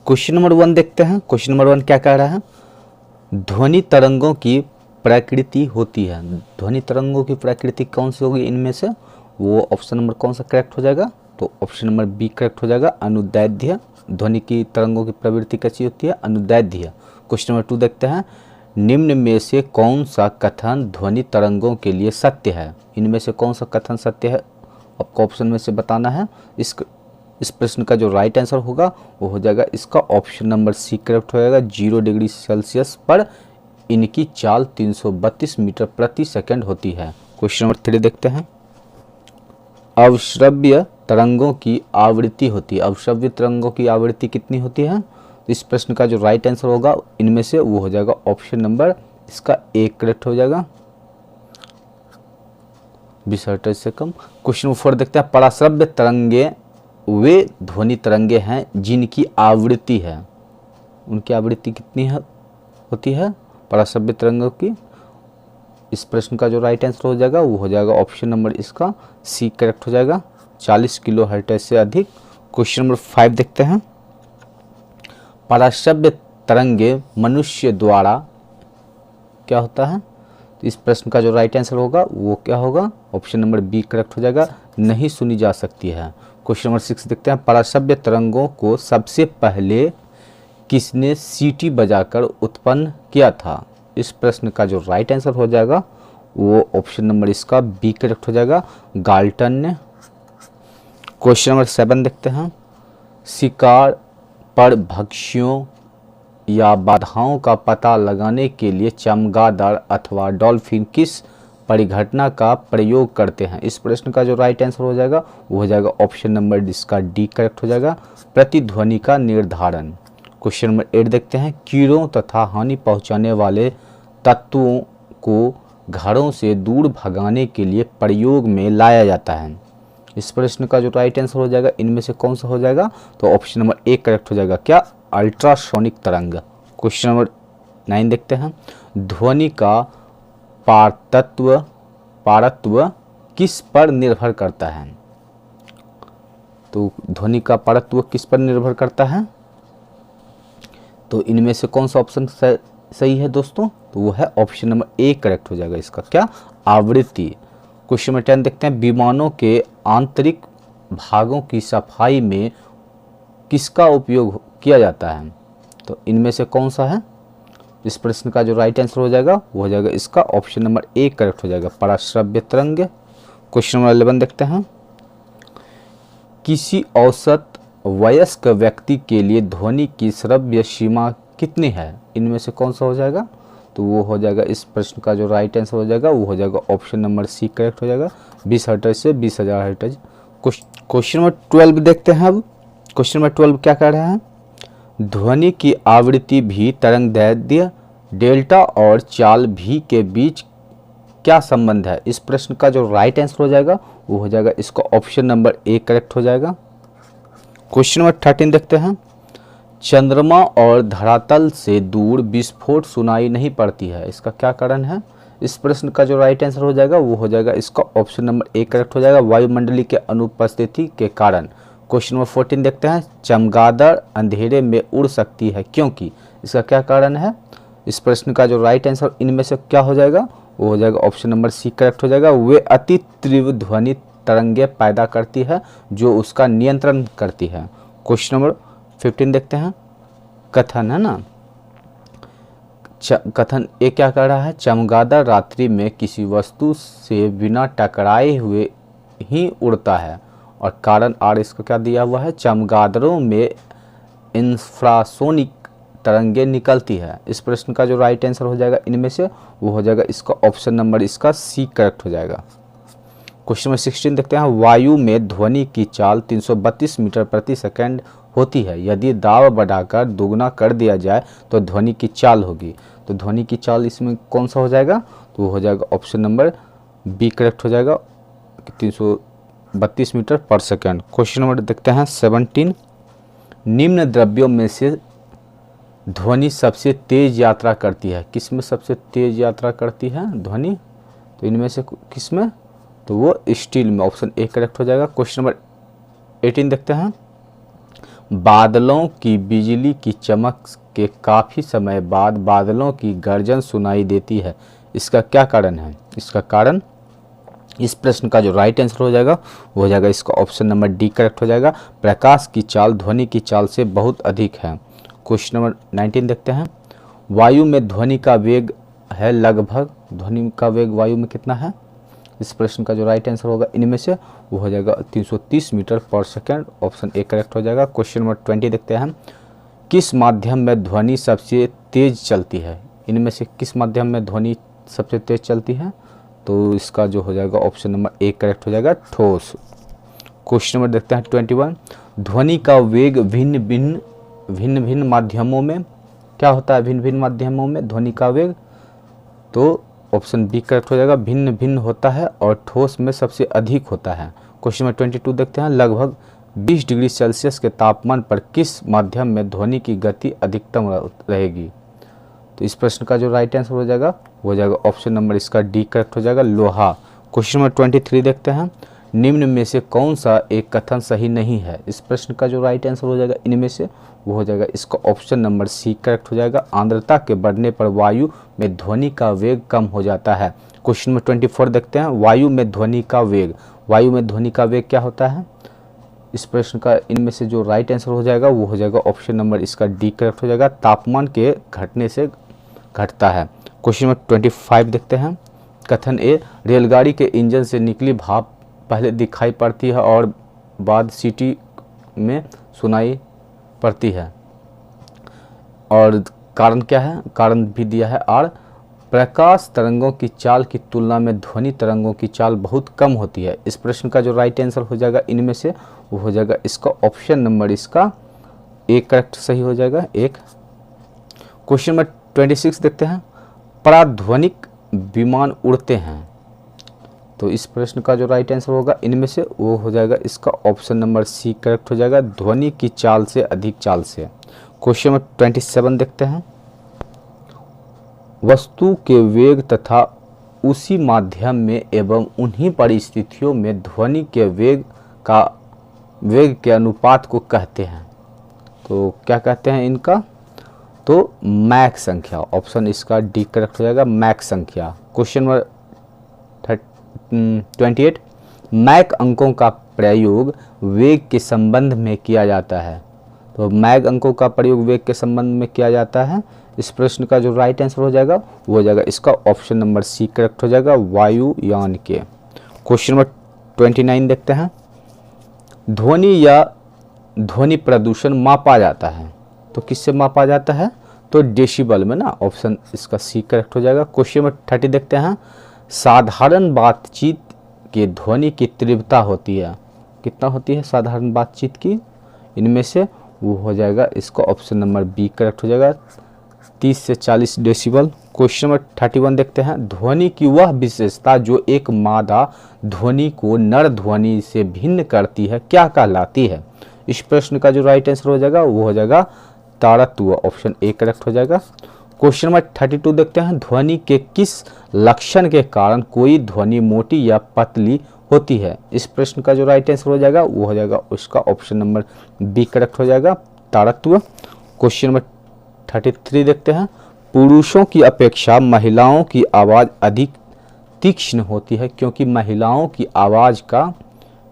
Question number 1 देखते हैं। Question number 1 क्या कह रहा है? ध्वनि तरंगों की प्रकृति होती है। ध्वनि तरंगों की प्रकृति कौन सी होगी इनमें से? वो ऑप्शन नंबर कौन सा करेक्ट हो जाएगा? तो ऑप्शन नंबर बी करेक्ट हो जाएगा, अनुदैर्ध्य। ध्वनि की तरंगों की प्रवृत्ति कैसी होती है? अनुदैर्ध्य। क्वेश्चन नंबर 2 देखते हैं। निम्न में से कौन सा कथन ध्वनि तरंगों के लिए सत्य है? इनमें से कौन सा कथन सत्य है आपको ऑप्शन में से बताना है। इस प्रश्न का जो राइट आंसर होगा वो हो जाएगा इसका ऑप्शन नंबर सी करेक्ट हो जाएगा। 0 डिग्री सेल्सियस पर इनकी चाल 332 मीटर प्रति सेकंड होती है। क्वेश्चन नंबर 3 देखते हैं। अवश्रव्य तरंगों की आवृत्ति होती है। अवश्रव्य तरंगों की आवृत्ति कितनी होती है? इस प्रश्न का जो राइट आंसर होगा इनमें से वो हो जाएगा ऑप्शन नंबर इसका ए करेक्ट हो जाएगा, 20 हर्ट्ज से कम। क्वेश्चन नंबर 4 देखते हैं। पराश्रव्य तरंगे वे ध्वनि तरंगे हैं जिनकी आवृत्ति है, उनकी आवृत्ति कितनी है होती है पराश्रव्य तरंगों की? इस प्रश्न का जो राइट आंसर हो जाएगा वो हो जाएगा ऑप्शन नंबर इसका सी करेक्ट हो जाएगा, 40 किलो हर्ट्ज से अधिक। क्वेश्चन नंबर 5 देखते हैं। पराश्रव्य तरंगे मनुष्य द्वारा क्या होता है? तो इस प्रश्न का जो राइट आंसर होगा वो क्या होगा? ऑप्शन नंबर बी करेक्ट हो जाएगा, नहीं सुनी जा सकती है। क्वेश्चन नंबर 6 देखते हैं। पराश्रव्य तरंगों को सबसे पहले किसने सीटी बजाकर उत्पन्न किया था? इस प्रश्न का जो राइट आंसर हो जाएगा वो ऑप्शन नंबर इसका बी करेक्ट हो जाएगा, गाल्टन ने। क्वेश्चन नंबर 7 देखते हैं। शिकार पर भक्ष्यों या बाधाओं का पता लगाने के लिए चमगादड़ अथवा डॉल्फिन किस परिघटना का प्रयोग करते हैं? इस प्रश्न का जो राइट आंसर हो जाएगा वो हो जाएगा ऑप्शन नंबर इसका डी करेक्ट हो जाएगा, प्रतिध्वनि का निर्धारण। क्वेश्चन नंबर 8 देखते हैं। कीड़ों तथा हानि पहुंचाने वाले तत्वों को घरों से दूर भगाने के लिए प्रयोग में लाया जाता है। इस प्रश्न का जो राइट आंसर हो जाएगा इनमें से कौन सा हो जाएगा? तो ऑप्शन नंबर ए करेक्ट हो जाएगा, क्या? अल्ट्रासोनिक तरंग। क्वेश्चन नंबर 9 देखते हैं। ध्वनि का पारत्व किस पर निर्भर करता है? तो ध्वनि का पारत्व किस पर निर्भर करता है? तो इनमें से कौन सा ऑप्शन सही है दोस्तों? तो वो है ऑप्शन नंबर ए करेक्ट हो जाएगा इसका, क्या? आवृत्ति। क्वेश्चन नंबर 10 देखते हैं। विमानों के आंतरिक भागों की सफाई में किसका उपयोग किया जाता है? तो इनमें से कौन सा है? इस प्रश्न का जो राइट आंसर हो जाएगा वो हो जाएगा इसका ऑप्शन नंबर ए करेक्ट हो जाएगा, पराश्रव्य तरंग। क्वेश्चन नंबर 11 देखते हैं। किसी औसत वयस्क व्यक्ति के लिए ध्वनि की श्रव्य सीमा कितनी है? इनमें से कौन सा हो जाएगा? तो वो हो जाएगा इस प्रश्न का जो राइट आंसर हो जाएगा वो हो जाएगा ऑप्शन नंबर सी करेक्ट हो जाएगा, 20 हर्ट्ज से 20,000 हर्ट्ज। क्वेश्चन नंबर 12 देखते हैं। अब क्वेश्चन नंबर 12 क्या कह रहे हैं? ध्वनि की आवृत्ति भी तरंगदैर्ध्य डेल्टा और चाल भी के बीच क्या संबंध है? इस प्रश्न का जो राइट आंसर हो जाएगा वो हो जाएगा इसका ऑप्शन नंबर ए करेक्ट हो जाएगा। क्वेश्चन नंबर 13 देखते हैं। चंद्रमा और धरातल से दूर विस्फोट सुनाई नहीं पड़ती है, इसका क्या कारण है? इस प्रश्न का जो राइट आंसर हो जाएगा वो हो जाएगा इसका ऑप्शन नंबर ए करेक्ट हो जाएगा, वायुमंडलीय के अनुपस्थिति के कारण। क्वेश्चन नंबर 14 देखते हैं। चमगादड़ अंधेरे में उड़ सकती है क्योंकि? इसका क्या कारण है? इस प्रश्न का जो राइट आंसर इनमें से क्या हो जाएगा वो हो जाएगा ऑप्शन नंबर सी करेक्ट हो जाएगा, वे अति तीव्र ध्वनि तरंगे पैदा करती है जो उसका नियंत्रण करती है। क्वेश्चन नंबर 15 देखते हैं। कथन है ना, कथन ए क्या कह रहा है? चमगादड़ रात्रि में किसी वस्तु से बिना टकराए हुए ही उड़ता है, और कारण आर इसको क्या दिया हुआ है? चमगादड़ों में इंफ्रासोनिक तरंगे निकलती है। इस प्रश्न का जो राइट आंसर हो जाएगा इनमें से वो हो जाएगा इसका ऑप्शन नंबर इसका सी करेक्ट हो जाएगा। क्वेश्चन नंबर 16 देखते हैं। वायु में ध्वनि की चाल 332 मीटर प्रति सेकंड होती है, यदि दाब बढ़ाकर दोगुना कर दिया जाए तो ध्वनि की चाल होगी। तो ध्वनि की चाल इसमें कौन सा हो जाएगा? तो वो हो जाएगा ऑप्शन नंबर बी करेक्ट हो जाएगा, 332 मीटर पर सेकंड। क्वेश्चन नंबर देखते हैं 17। निम्न द्रव्यों में से ध्वनि सबसे तेज यात्रा करती है, किस में सबसे तेज यात्रा करती है ध्वनि? तो इनमें से किस में? तो वो स्टील में, ऑप्शन ए करेक्ट हो जाएगा। क्वेश्चन नंबर 18 देखते हैं। बादलों की बिजली की चमक के काफ़ी समय बाद बादलों की गर्जन सुनाई देती है, इसका क्या कारण है? इसका कारण, इस प्रश्न का जो राइट आंसर हो जाएगा वो हो जाएगा इसका ऑप्शन नंबर डी करेक्ट हो जाएगा। प्रकाश की चाल ध्वनि की चाल से बहुत अधिक है। क्वेश्चन नंबर 19 देखते हैं। वायु में ध्वनि का वेग है लगभग, ध्वनि का वेग वायु में कितना है? इस प्रश्न का जो राइट आंसर होगा इनमें से वो हो जाएगा 330 मीटर पर सेकेंड, ऑप्शन ए करेक्ट हो जाएगा। क्वेश्चन नंबर 20 देखते हैं। किस माध्यम में ध्वनि सबसे तेज चलती है? इनमें से किस माध्यम में ध्वनि सबसे तेज चलती है? तो इसका जो हो जाएगा ऑप्शन नंबर ए करेक्ट हो जाएगा, ठोस। क्वेश्चन नंबर देखते हैं 21। ध्वनि का वेग भिन्न भिन्न माध्यमों में क्या होता है? भिन्न भिन्न माध्यमों में ध्वनि का वेग, तो ऑप्शन बी करेक्ट हो जाएगा, भिन्न भिन्न होता है और ठोस में सबसे अधिक होता है। क्वेश्चन नंबर 22 देखते हैं। लगभग 20 डिग्री सेल्सियस के तापमान पर किस माध्यम में ध्वनि की गति अधिकतम रहेगी? तो इस प्रश्न का जो राइट आंसर हो जाएगा वो हो जाएगा ऑप्शन नंबर इसका डी करेक्ट हो जाएगा, लोहा। क्वेश्चन नंबर 23 देखते हैं। निम्न में से कौन सा एक कथन सही नहीं है? इस प्रश्न का जो राइट आंसर हो जाएगा इनमें से वो हो जाएगा इसका ऑप्शन नंबर सी करेक्ट हो जाएगा। आर्द्रता के बढ़ने पर वायु में ध्वनि का वेग कम हो जाता है। क्वेश्चन नंबर 24 देखते हैं। वायु में ध्वनि का वेग, वायु में ध्वनि का वेग क्या होता है? इस प्रश्न का इनमें से जो राइट आंसर हो जाएगा वो हो जाएगा ऑप्शन नंबर इसका डी करेक्ट हो जाएगा, तापमान के घटने से घटता है। क्वेश्चन नंबर 25 देखते हैं। कथन ए, रेलगाड़ी के इंजन से निकली भाप पहले दिखाई पड़ती है और बाद सीटी में सुनाई पड़ती है, और कारण क्या है? कारण भी दिया है, और प्रकाश तरंगों की चाल की तुलना में ध्वनि तरंगों की चाल बहुत कम होती है। इस प्रश्न का जो राइट आंसर हो जाएगा इनमें से वो हो जाएगा इसका ऑप्शन नंबर इसका एक करेक्ट सही हो जाएगा, एक। क्वेश्चन नंबर 26 देखते हैं। पराध्वनिक विमान उड़ते हैं, तो इस प्रश्न का जो राइट आंसर होगा इनमें से वो हो जाएगा इसका ऑप्शन नंबर सी करेक्ट हो जाएगा, ध्वनि की चाल से अधिक चाल से। क्वेश्चन नंबर 27 देखते हैं। वस्तु के वेग तथा उसी माध्यम में एवं उन्हीं परिस्थितियों में ध्वनि के वेग के अनुपात को कहते हैं, तो क्या कहते हैं इनका? तो मैक संख्या, ऑप्शन इसका डी करेक्ट हो जाएगा, मैक संख्या। Question number 28। मैक अंकों का प्रयोग वेग के संबंध में किया जाता है, तो मैक अंकों का प्रयोग वेग के संबंध में किया जाता है। इस प्रश्न का जो राइट आंसर हो जाएगा वो हो जाएगा इसका ऑप्शन नंबर सी करेक्ट हो जाएगा, वायुयान के। क्वेश्चन नंबर 29 देखते हैं। ध्वनि या ध्वनि प्रदूषण मापा जाता है, तो किससे मापा जाता है? तो डेसिबल में ना, ऑप्शन इसका सी करेक्ट हो जाएगा। क्वेश्चन नंबर 30 देखते हैं। साधारण बातचीत की ध्वनि की तीव्रता होती है, कितना होती है साधारण बातचीत की? इनमें से वो हो जाएगा इसका ऑप्शन नंबर बी करेक्ट हो जाएगा, 30 से 40 डेसिबल। क्वेश्चन नंबर 31 देखते हैं। ध्वनि की वह विशेषता जो एक मादा ध्वनि को नर ध्वनि से भिन्न करती है क्या कहलाती है? इस प्रश्न का जो राइट आंसर हो जाएगा वो हो जाएगा तारतव्य, ऑप्शन ए करेक्ट हो जाएगा। क्वेश्चन नंबर 32 देखते हैं। ध्वनि के किस लक्षण के कारण कोई ध्वनि मोटी या पतली होती है? इस प्रश्न का जो राइट आंसर हो जाएगा वो हो जाएगा उसका ऑप्शन नंबर बी करेक्ट हो जाएगा, तारतव्य। क्वेश्चन नंबर 33 देखते हैं। पुरुषों की अपेक्षा महिलाओं की आवाज़ अधिक तीक्ष्ण होती है क्योंकि महिलाओं की आवाज़ का,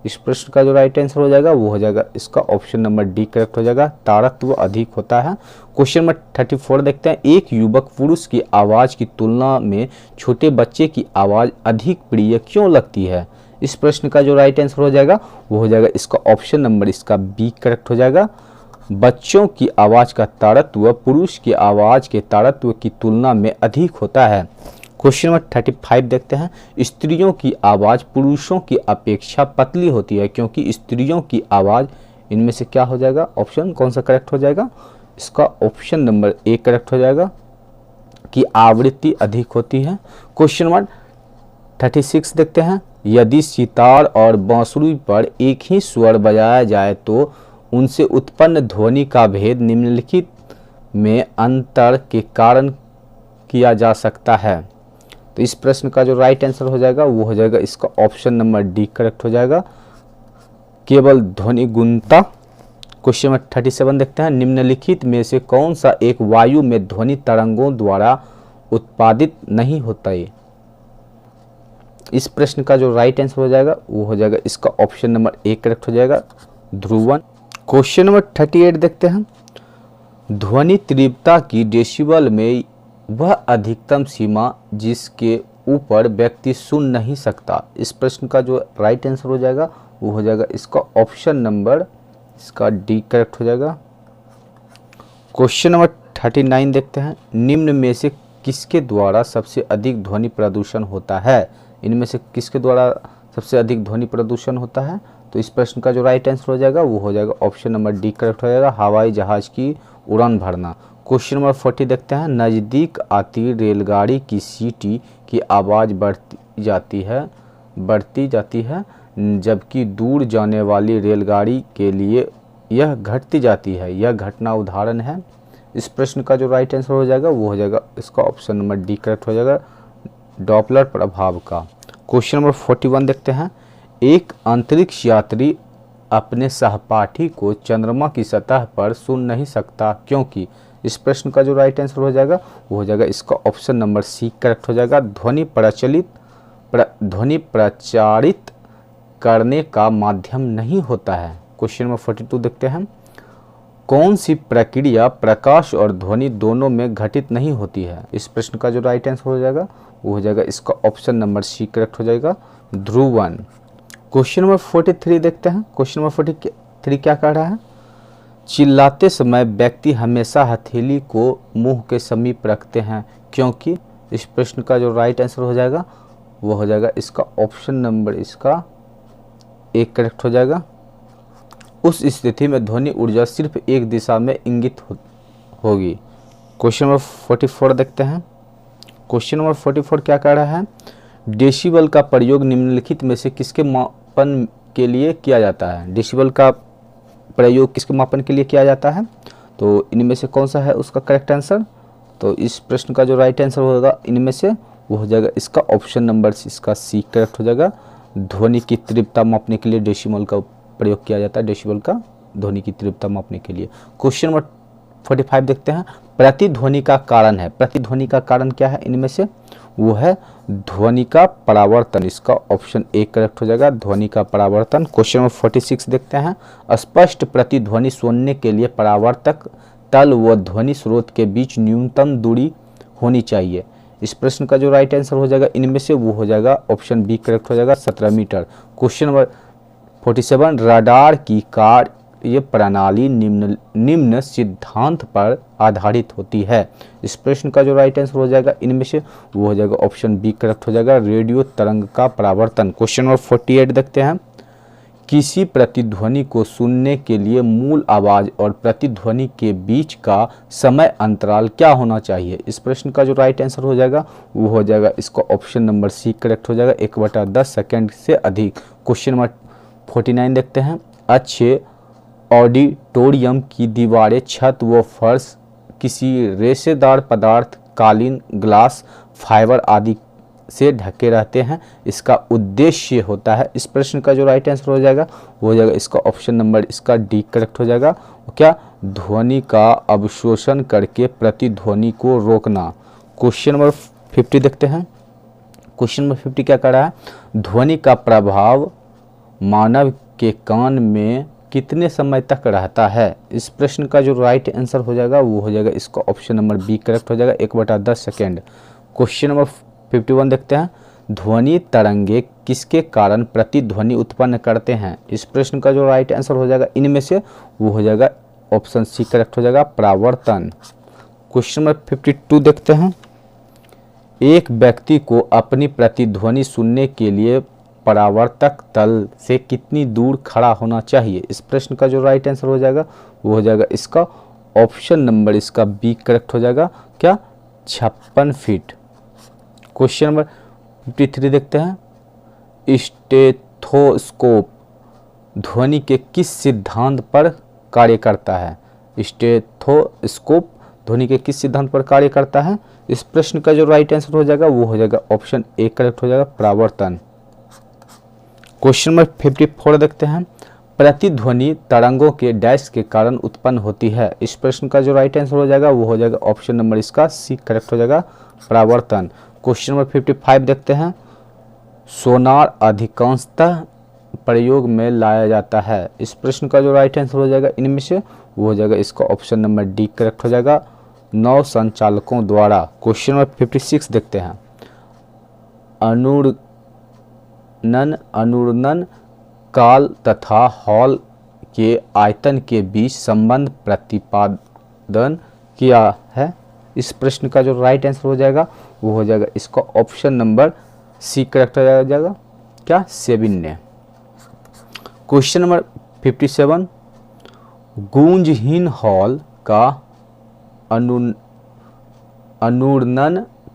इस प्रश्न का जो राइट आंसर हो जाएगा वो हो जाएगा इसका ऑप्शन नंबर डी करेक्ट हो जाएगा, तारतव्य अधिक होता है। क्वेश्चन नंबर 34 देखते हैं। एक युवक पुरुष की आवाज़ की तुलना में छोटे बच्चे की आवाज़ अधिक प्रिय क्यों लगती है? इस प्रश्न का जो राइट आंसर हो जाएगा वो हो जाएगा इसका ऑप्शन नंबर इसका बी करेक्ट हो जाएगा। बच्चों की आवाज़ का तारतव्य पुरुष की आवाज़ के तारतव्य की तुलना में अधिक होता है। क्वेश्चन नंबर 35 देखते हैं। स्त्रियों की आवाज़ पुरुषों की अपेक्षा पतली होती है क्योंकि स्त्रियों की आवाज़, इनमें से क्या हो जाएगा? ऑप्शन कौन सा करेक्ट हो जाएगा? इसका ऑप्शन नंबर ए करेक्ट हो जाएगा कि आवृत्ति अधिक होती है। क्वेश्चन नंबर 36 देखते हैं। यदि सितार और बांसुरी पर एक ही स्वर बजाया जाए तो उनसे उत्पन्न ध्वनि का भेद निम्नलिखित में अंतर के कारण किया जा सकता है। तो इस प्रश्न का जो राइट आंसर हो जाएगा वो हो जाएगा इसका ऑप्शन नंबर डी करेक्ट हो जाएगा, केवल ध्वनि गुणता क्वेश्चन नंबर 37 देखते हैं, निम्नलिखित में से कौन सा एक वायु में ध्वनि तरंगों द्वारा उत्पादित नहीं होता है। इस प्रश्न का जो राइट आंसर हो जाएगा वो हो जाएगा इसका ऑप्शन नंबर ए करेक्ट हो जाएगा, ध्रुवन। क्वेश्चन नंबर 38 देखते हैं, ध्वनि तीव्रता की डेसिबल में वह अधिकतम सीमा जिसके ऊपर व्यक्ति सुन नहीं सकता। इस प्रश्न का जो राइट आंसर हो जाएगा वो हो जाएगा इसका ऑप्शन नंबर इसका डी करेक्ट हो जाएगा। क्वेश्चन नंबर 39 देखते हैं, निम्न में से किसके द्वारा सबसे अधिक ध्वनि प्रदूषण होता है। इनमें से किसके द्वारा सबसे अधिक ध्वनि प्रदूषण होता है। तो इस प्रश्न का जो राइट आंसर हो जाएगा वो हो जाएगा ऑप्शन नंबर डी करेक्ट हो जाएगा, हवाई जहाज की उड़ान भरना। क्वेश्चन नंबर 40 देखते हैं, नज़दीक आती रेलगाड़ी की सीटी की आवाज़ बढ़ती जाती है जबकि दूर जाने वाली रेलगाड़ी के लिए यह घटती जाती है, यह घटना उदाहरण है। इस प्रश्न का जो राइट आंसर हो जाएगा वो हो जाएगा इसका ऑप्शन नंबर डी करेक्ट हो जाएगा, डॉपलर प्रभाव का। क्वेश्चन नंबर 41 देखते हैं, एक अंतरिक्ष यात्री अपने सहपाठी को चंद्रमा की सतह पर सुन नहीं सकता क्योंकि। इस प्रश्न का जो राइट आंसर हो जाएगा वो हो जाएगा इसका ऑप्शन नंबर सी करेक्ट हो जाएगा, ध्वनि प्रचारित करने का माध्यम नहीं होता है। क्वेश्चन नंबर 42 देखते हैं, कौन सी प्रक्रिया प्रकाश और ध्वनि दोनों में घटित नहीं होती है। इस प्रश्न का जो राइट आंसर हो जाएगा वो हो जाएगा इसका ऑप्शन नंबर सी करेक्ट हो जाएगा, ध्रुवन। क्वेश्चन नंबर 43 देखते हैं, क्वेश्चन नंबर 43 क्या कह रहा है, चिल्लाते समय व्यक्ति हमेशा हथेली को मुंह के समीप रखते हैं क्योंकि। इस प्रश्न का जो राइट आंसर हो जाएगा वो हो जाएगा इसका ऑप्शन नंबर इसका एक करेक्ट हो जाएगा। उस स्थिति में ध्वनि ऊर्जा सिर्फ एक दिशा में इंगित होगी। क्वेश्चन नंबर 44 देखते हैं, क्वेश्चन नंबर 44 क्या कह रहा है, डेसिबल का प्रयोग निम्नलिखित में से किसके मापन के लिए किया जाता है। डेसिबल का प्रयोग किसके मापन के लिए किया जाता है, तो इनमें से कौन सा है उसका करेक्ट आंसर। तो इस प्रश्न का जो राइट आंसर होगा इनमें से वो हो जाएगा इसका ऑप्शन नंबर इसका सी करेक्ट हो जाएगा, ध्वनि की तीव्रता मापने के लिए डेसिबल का प्रयोग किया जाता है, डेसिबल का ध्वनि की तीव्रता मापने के लिए। क्वेश्चन नंबर 45 देखते हैं, प्रतिध्वनि का कारण है। प्रतिध्वनि का कारण क्या है इनमें से, वो है ध्वनि का परावर्तन। इसका ऑप्शन ए करेक्ट हो जाएगा, ध्वनि का परावर्तन। क्वेश्चन नंबर 46 देखते हैं, स्पष्ट प्रतिध्वनि सुनने के लिए परावर्तक तल व ध्वनि स्रोत के बीच न्यूनतम दूरी होनी चाहिए। इस प्रश्न का जो राइट आंसर हो जाएगा इनमें से वो हो जाएगा ऑप्शन बी करेक्ट हो जाएगा, 17 मीटर। क्वेश्चन नंबर 47, रडार की कार्य प्रणाली निम्न सिद्धांत पर आधारित होती है। इस प्रश्न का जो राइट आंसर हो जाएगा इनमें से वो हो जाएगा ऑप्शन बी करेक्ट हो जाएगा, रेडियो तरंग का परावर्तन। क्वेश्चन नंबर 48 देखते हैं, किसी प्रतिध्वनि को सुनने के लिए मूल आवाज और प्रतिध्वनि के बीच का समय अंतराल क्या होना चाहिए। इस प्रश्न का जो राइट आंसर हो जाएगा वो हो जाएगा इसका ऑप्शन नंबर सी करेक्ट हो जाएगा, 1/10 सेकेंड से अधिक। क्वेश्चन नंबर 49 देखते हैं, अच्छे ऑडिटोरियम की दीवारें, छत व फर्श किसी रेशेदार पदार्थ, कालीन, ग्लास, फाइबर आदि से ढके रहते हैं, इसका उद्देश्य होता है। इस प्रश्न का जो राइट आंसर हो जाएगा वो हो जाएगा इसका ऑप्शन नंबर इसका डी करेक्ट हो जाएगा, क्या, ध्वनि का अवशोषण करके प्रतिध्वनि को रोकना। क्वेश्चन नंबर 50 देखते हैं, क्वेश्चन नंबर 50 क्या कर रहा है, ध्वनि का प्रभाव मानव के कान में कितने समय तक रहता है। इस प्रश्न का जो राइट आंसर हो जाएगा वो हो जाएगा इसका ऑप्शन नंबर बी करेक्ट हो जाएगा, 1/10 सेकेंड। क्वेश्चन नंबर 51 देखते हैं, ध्वनि तरंगे किसके कारण प्रतिध्वनि उत्पन्न करते हैं। इस प्रश्न का जो राइट आंसर हो जाएगा इनमें से वो हो जाएगा ऑप्शन सी करेक्ट हो जाएगा, परावर्तन। क्वेश्चन नंबर 52 देखते हैं, एक व्यक्ति को अपनी प्रतिध्वनि सुनने के लिए परावर्तक तल से कितनी दूर खड़ा होना चाहिए। इस प्रश्न का जो राइट आंसर हो जाएगा वो हो जाएगा इसका ऑप्शन नंबर इसका बी करेक्ट हो जाएगा, क्या, 56 फीट। क्वेश्चन नंबर 53 देखते हैं, स्टेथोस्कोप ध्वनि के किस सिद्धांत पर कार्य करता है। स्टेथोस्कोप ध्वनि के किस सिद्धांत पर कार्य करता है। इस प्रश्न का जो राइट आंसर हो जाएगा वो हो जाएगा ऑप्शन ए करेक्ट हो जाएगा, परावर्तन। क्वेश्चन नंबर 54 देखते हैं, प्रतिध्वनि तरंगों के डैश के कारण उत्पन्न होती है। इस प्रश्न का जो राइट आंसर हो जाएगा वो हो जाएगा ऑप्शन नंबर इसका सी करेक्ट हो जाएगा, परावर्तन। क्वेश्चन नंबर 55 देखते हैं। सोनार अधिकांशतः प्रयोग में लाया जाता है। इस प्रश्न का जो राइट आंसर हो जाएगा इनमें से वो हो जाएगा इसका ऑप्शन नंबर डी करेक्ट हो जाएगा, नौ संचालकों द्वारा। क्वेश्चन नंबर 56 देखते हैं। अनुरणन काल तथा हॉल के आयतन के बीच संबंध प्रतिपादन किया है। इस प्रश्न का जो राइट आंसर हो जाएगा वो हो जाएगा इसका ऑप्शन नंबर सी करेक्ट हो जाएगा, क्या, सेबिन ने। Question number 57। गूंजहीन हॉल का अनुरणन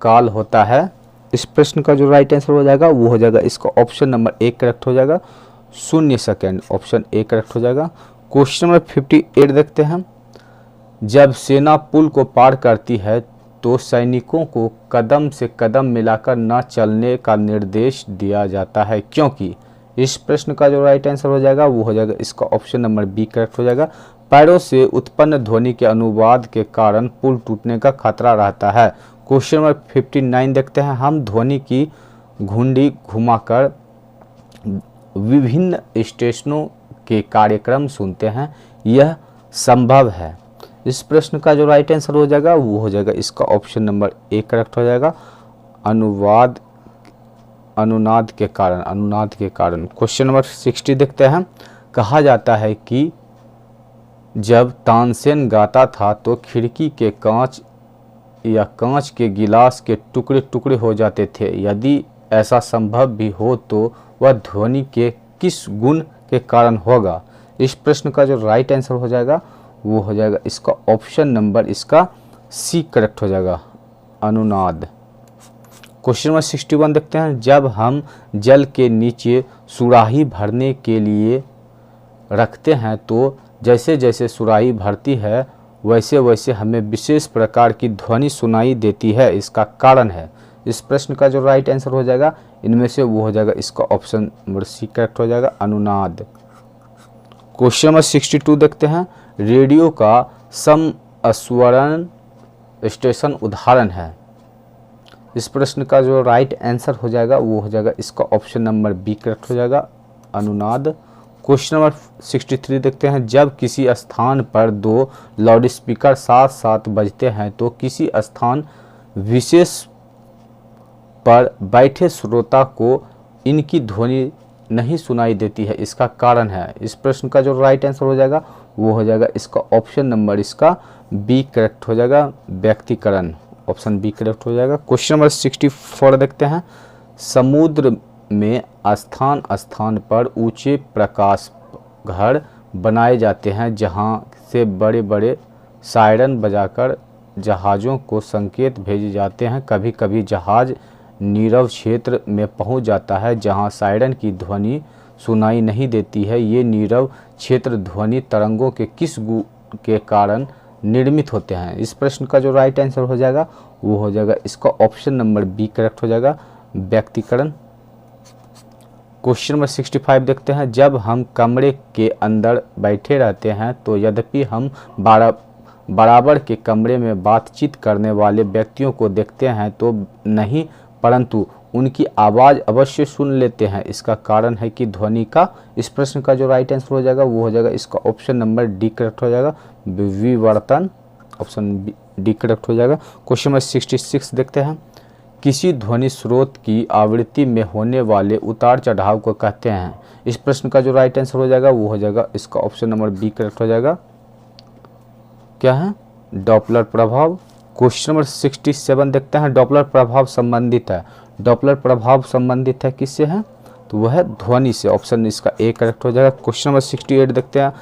काल होता है। इस प्रश्न का जो राइट आंसर हो जाएगा वो हो जाएगा इसका ऑप्शन नंबर ए करेक्ट हो जाएगा, 0 सेकेंड, ऑप्शन ए करेक्ट हो जाएगा। क्वेश्चन नंबर 58 देखते हैं। जब सेना पुल को पार करती है तो सैनिकों को कदम से कदम मिलाकर न चलने का निर्देश दिया जाता है, क्योंकि। इस प्रश्न का जो राइट आंसर हो जाएगा वो हो जाएगा इसका ऑप्शन नंबर बी करेक्ट हो जाएगा। पैरों से उत्पन्न ध्वनि के अनुवाद के कारण पुल टूटने का खतरा रहता है। क्वेश्चन नंबर 59 देखते हैं। हम ध्वनि की घुंडी घुमाकर विभिन्न स्टेशनों के कार्यक्रम सुनते हैं, यह संभव है। इस प्रश्न का जो राइट आंसर हो जाएगा वो हो जाएगा इसका ऑप्शन नंबर ए करेक्ट हो जाएगा, अनुनाद के कारण। क्वेश्चन नंबर 60 देखते हैं। कहा जाता है कि जब तानसेन गाता था तो खिड़की के कांच या कांच के गिलास के टुकड़े टुकड़े हो जाते थे। यदि ऐसा संभव भी हो तो वह ध्वनि के किस गुण के कारण होगा। इस प्रश्न का जो राइट आंसर हो जाएगा वो हो जाएगा इसका ऑप्शन नंबर इसका सी करेक्ट हो जाएगा, अनुनाद। क्वेश्चन नंबर 61 देखते हैं। जब हम जल के नीचे सुराही भरने के लिए रखते हैं तो जैसे जैसे सुराही भरती है वैसे वैसे हमें विशेष प्रकार की ध्वनि सुनाई देती है, इसका कारण है। इस प्रश्न का जो राइट आंसर हो जाएगा इनमें से वो हो जाएगा इसका ऑप्शन नंबर सी करेक्ट हो जाएगा, अनुनाद। क्वेश्चन नंबर 62 देखते हैं। रेडियो का समस्वरण स्टेशन उदाहरण है। इस प्रश्न का जो राइट आंसर हो जाएगा वो हो जाएगा इसका ऑप्शन नंबर बी करेक्ट हो जाएगा, अनुनाद। क्वेश्चन नंबर 63 देखते हैं। जब किसी स्थान पर दो लाउडस्पीकर साथ साथ बजते हैं तो किसी स्थान विशेष पर बैठे श्रोता को इनकी ध्वनि नहीं सुनाई देती है, इसका कारण है। इस प्रश्न का जो राइट आंसर हो जाएगा वो हो जाएगा इसका ऑप्शन नंबर इसका बी करेक्ट हो जाएगा, व्यक्तिकरण, ऑप्शन बी करेक्ट हो जाएगा। क्वेश्चन नंबर 64 देखते हैं। समुद्र में स्थान स्थान पर ऊंचे प्रकाश घर बनाए जाते हैं जहां से बड़े बड़े सायरन बजाकर जहाज़ों को संकेत भेजे जाते हैं। कभी कभी जहाज़ नीरव क्षेत्र में पहुंच जाता है जहां सायरन की ध्वनि सुनाई नहीं देती है। ये नीरव क्षेत्र ध्वनि तरंगों के किस गुण के कारण निर्मित होते हैं। इस प्रश्न का जो राइट आंसर हो जाएगा वो हो जाएगा इसका ऑप्शन नंबर बी करेक्ट हो जाएगा, व्यक्तिकरण। क्वेश्चन नंबर 65 देखते हैं। जब हम कमरे के अंदर बैठे रहते हैं तो यद्यपि हम बराबर के कमरे में बातचीत करने वाले व्यक्तियों को देखते हैं तो नहीं, परंतु उनकी आवाज़ अवश्य सुन लेते हैं, इसका कारण है कि ध्वनि का। इस प्रश्न का जो राइट आंसर हो जाएगा वो हो जाएगा इसका ऑप्शन नंबर डी करेक्ट हो जाएगा, विवर्तन, ऑप्शन डी करेक्ट हो जाएगा। क्वेश्चन नंबर 66 देखते हैं। किसी ध्वनि स्रोत की आवृत्ति में होने वाले उतार चढ़ाव को कहते हैं। इस प्रश्न का जो राइट आंसर हो जाएगा वो हो जाएगा इसका ऑप्शन नंबर बी करेक्ट हो जाएगा, क्या है, डॉपलर प्रभाव। क्वेश्चन नंबर 67 देखते हैं। डॉपलर प्रभाव संबंधित है, डॉपलर प्रभाव संबंधित है किससे है तो वह है ध्वनि से, ऑप्शन इसका ए करेक्ट हो जाएगा। क्वेश्चन नंबर 68 देखते हैं।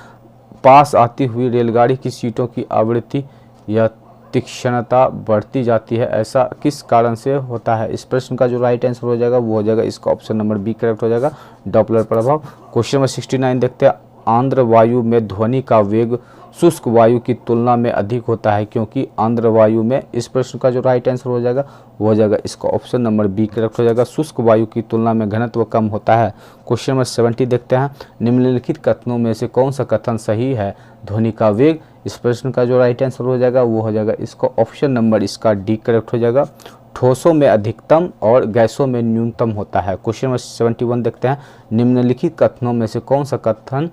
पास आती हुई रेलगाड़ी की सीटों की आवृत्ति या तीक्ष्णता बढ़ती जाती है, ऐसा किस कारण से होता है। इस प्रश्न का जो राइट आंसर हो जाएगा वो हो जाएगा इसका ऑप्शन नंबर बी करेक्ट हो जाएगा, डॉपलर प्रभाव। क्वेश्चन नंबर 69 देखते हैं। आंध्र वायु में ध्वनि का वेग शुष्क वायु की तुलना में अधिक होता है क्योंकि आर्द्र वायु में, इस प्रश्न का जो राइट आंसर हो जाएगा वो हो जाएगा इसका ऑप्शन नंबर बी करेक्ट हो जाएगा। शुष्क वायु की तुलना में घनत्व कम होता है। क्वेश्चन नंबर 70 देखते हैं, निम्नलिखित कथनों में से कौन सा कथन सही है? ध्वनि का वेग, इस प्रश्न का जो राइट आंसर हो जाएगा वो हो जाएगा इसका ऑप्शन नंबर इसका डी करेक्ट हो जाएगा। ठोसों में अधिकतम और गैसों में न्यूनतम होता है। क्वेश्चन नंबर 71 देखते हैं, निम्नलिखित कथनों में से कौन सा कथन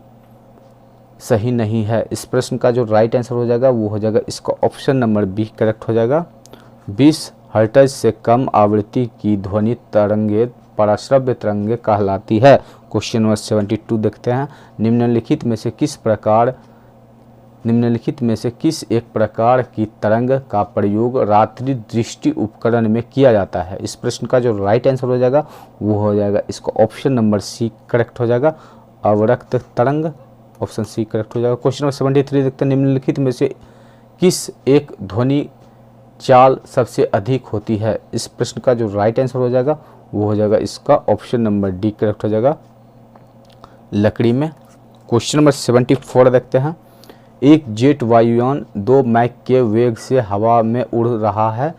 सही नहीं है? इस प्रश्न का जो राइट आंसर हो जाएगा वो हो जाएगा इसका ऑप्शन नंबर बी करेक्ट हो जाएगा। 20 हर्ट्ज से कम आवृत्ति की ध्वनि तरंगे पराश्रव्य तरंगे कहलाती है। क्वेश्चन नंबर 72 देखते हैं, निम्नलिखित में से किस एक प्रकार की तरंग का प्रयोग रात्रि दृष्टि उपकरण में किया जाता है? इस प्रश्न का जो राइट आंसर हो जाएगा वो हो जाएगा इसका ऑप्शन नंबर सी करेक्ट हो जाएगा, अवरक्त तरंग, ऑप्शन सी करेक्ट हो जाएगा। क्वेश्चन नंबर 73 देखते हैं, निम्नलिखित में से किस एक ध्वनि चाल सबसे अधिक होती है? इस प्रश्न का जो राइट आंसर हो जाएगा वो हो जाएगा इसका ऑप्शन नंबर डी करेक्ट हो जाएगा, लकड़ी में। क्वेश्चन नंबर 74 देखते हैं, एक जेट वायुयान 2 मैक के वेग से हवा में उड़ रहा है।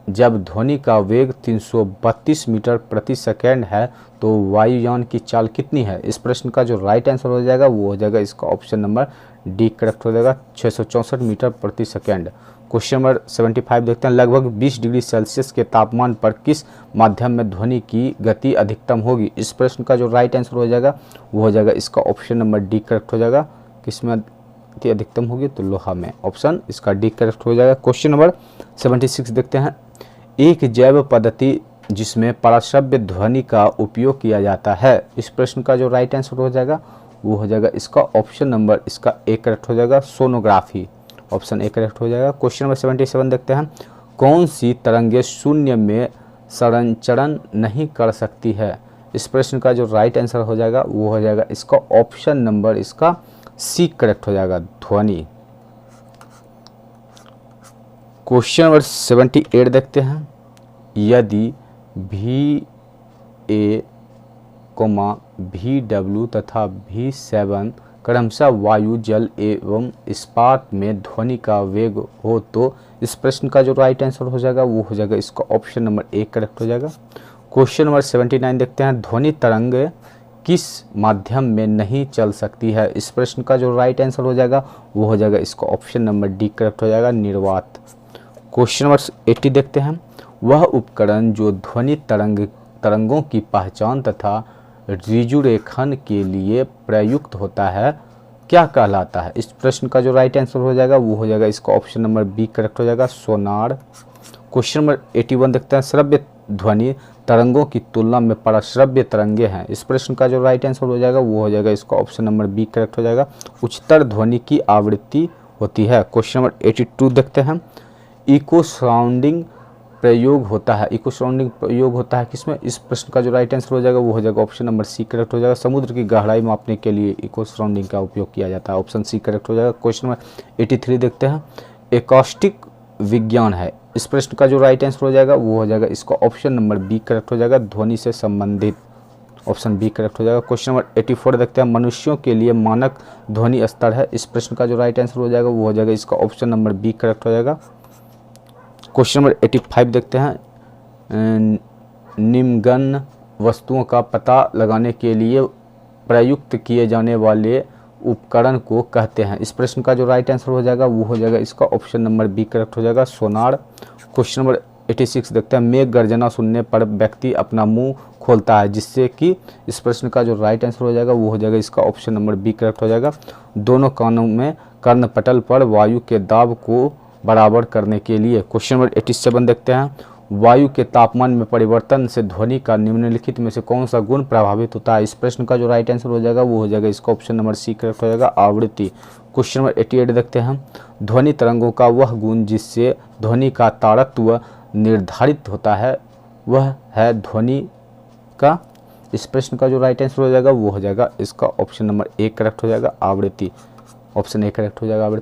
जब ध्वनि का वेग 332 मीटर प्रति सेकेंड है तो वायुयान की चाल कितनी है? इस प्रश्न का जो राइट आंसर हो जाएगा वो हो जाएगा इसका ऑप्शन नंबर डी करेक्ट हो जाएगा, 664 मीटर प्रति सेकेंड। क्वेश्चन नंबर 75 देखते हैं, लगभग 20 डिग्री सेल्सियस के तापमान पर किस माध्यम में ध्वनि की गति अधिकतम होगी? इस प्रश्न का जो राइट आंसर हो जाएगा वो हो जाएगा इसका ऑप्शन नंबर डी करेक्ट हो जाएगा। किसमें गति अधिकतम होगी? तो लोहा में, ऑप्शन इसका डी करेक्ट हो जाएगा। क्वेश्चन नंबर 76 देखते हैं, एक जैव पद्धति जिसमें पराश्रव्य ध्वनि का उपयोग किया जाता है। इस प्रश्न का जो राइट आंसर हो जाएगा वो हो जाएगा इसका ऑप्शन नंबर इसका ए करेक्ट हो जाएगा, सोनोग्राफी, ऑप्शन ए करेक्ट हो जाएगा। क्वेश्चन नंबर 77 देखते हैं, कौन सी तरंगे शून्य में संचरण नहीं कर सकती है? इस प्रश्न का जो राइट आंसर हो जाएगा वो हो जाएगा इसका ऑप्शन नंबर इसका सी करेक्ट हो जाएगा, ध्वनि। क्वेश्चन नंबर 78 देखते हैं, यदि VA, VW तथा V7 क्रमशः वायु, जल एवं इस्पात में ध्वनि का वेग हो तो इस प्रश्न का जो राइट आंसर हो जाएगा वो हो जाएगा इसका ऑप्शन नंबर ए करेक्ट हो जाएगा। क्वेश्चन नंबर 79 देखते हैं, ध्वनि तरंग किस माध्यम में नहीं चल सकती है? इस प्रश्न का जो राइट आंसर हो जाएगा वो हो जाएगा इसका ऑप्शन नंबर डी करेक्ट हो जाएगा, निर्वात। क्वेश्चन नंबर 80 देखते हैं, वह उपकरण जो ध्वनि तरंगों की पहचान तथा रिजुरेखन के लिए प्रयुक्त होता है क्या कहलाता है? इस प्रश्न का जो राइट आंसर हो जाएगा वो हो जाएगा इसका ऑप्शन नंबर बी करेक्ट हो जाएगा, सोनार। क्वेश्चन नंबर 81 देखते हैं, श्रव्य ध्वनि तरंगों की तुलना में पराश्रव्य तरंगे हैं। इस प्रश्न का जो राइट आंसर हो जाएगा वो हो जाएगा इसका ऑप्शन नंबर बी करेक्ट हो जाएगा, उच्चतर ध्वनि की आवृत्ति होती है। क्वेश्चन नंबर 82 देखते हैं, इको सराउंडिंग प्रयोग होता है। इको सराउंडिंग प्रयोग होता है किसमें? इस प्रश्न का जो राइट आंसर हो जाएगा वो हो जाएगा ऑप्शन नंबर सी करेक्ट हो जाएगा, समुद्र की गहराई मापने के लिए इको सराउंडिंग का उपयोग किया जाता है, ऑप्शन सी करेक्ट हो जाएगा। क्वेश्चन नंबर 83 देखते हैं, एकॉस्टिक विज्ञान है। इस प्रश्न का जो राइट आंसर हो जाएगा वो हो जाएगा इसका ऑप्शन नंबर बी करेक्ट हो जाएगा, ध्वनि से संबंधित, ऑप्शन बी करेक्ट हो जाएगा। क्वेश्चन नंबर 84 देखते हैं, मनुष्यों के लिए मानक ध्वनि स्तर है। इस प्रश्न का जो राइट आंसर हो जाएगा वो हो जाएगा इसका ऑप्शन नंबर बी करेक्ट हो जाएगा। क्वेश्चन नंबर 85 देखते हैं, निम्नगन वस्तुओं का पता लगाने के लिए प्रयुक्त किए जाने वाले उपकरण को कहते हैं। इस प्रश्न का जो राइट आंसर हो जाएगा वो हो जाएगा इसका ऑप्शन नंबर बी करेक्ट हो जाएगा, सोनार। क्वेश्चन नंबर 86 देखते हैं, मेघ गर्जना सुनने पर व्यक्ति अपना मुंह खोलता है जिससे कि, इस प्रश्न का जो राइट आंसर हो जाएगा वो हो जाएगा इसका ऑप्शन नंबर बी करेक्ट हो जाएगा, दोनों कानों में कर्णपटल पर वायु के दाब को बराबर करने के लिए। क्वेश्चन नंबर 87 देखते हैं, वायु के तापमान में परिवर्तन से ध्वनि का निम्नलिखित में से कौन सा गुण प्रभावित होता है? इस प्रश्न का जो राइट आंसर हो जाएगा वो हो जाएगा इसका ऑप्शन नंबर सी करेक्ट हो जाएगा, आवृत्ति। क्वेश्चन नंबर 88 देखते हैं, ध्वनि तरंगों का वह गुण जिससे ध्वनि का तारतम्य निर्धारित होता है वह है ध्वनि का। इस प्रश्न का जो राइट आंसर हो जाएगा वो हो जाएगा इसका ऑप्शन नंबर ए करेक्ट हो जाएगा, आवृत्ति, ऑप्शन ए करेक्ट हो जाएगा, आवृत्ति।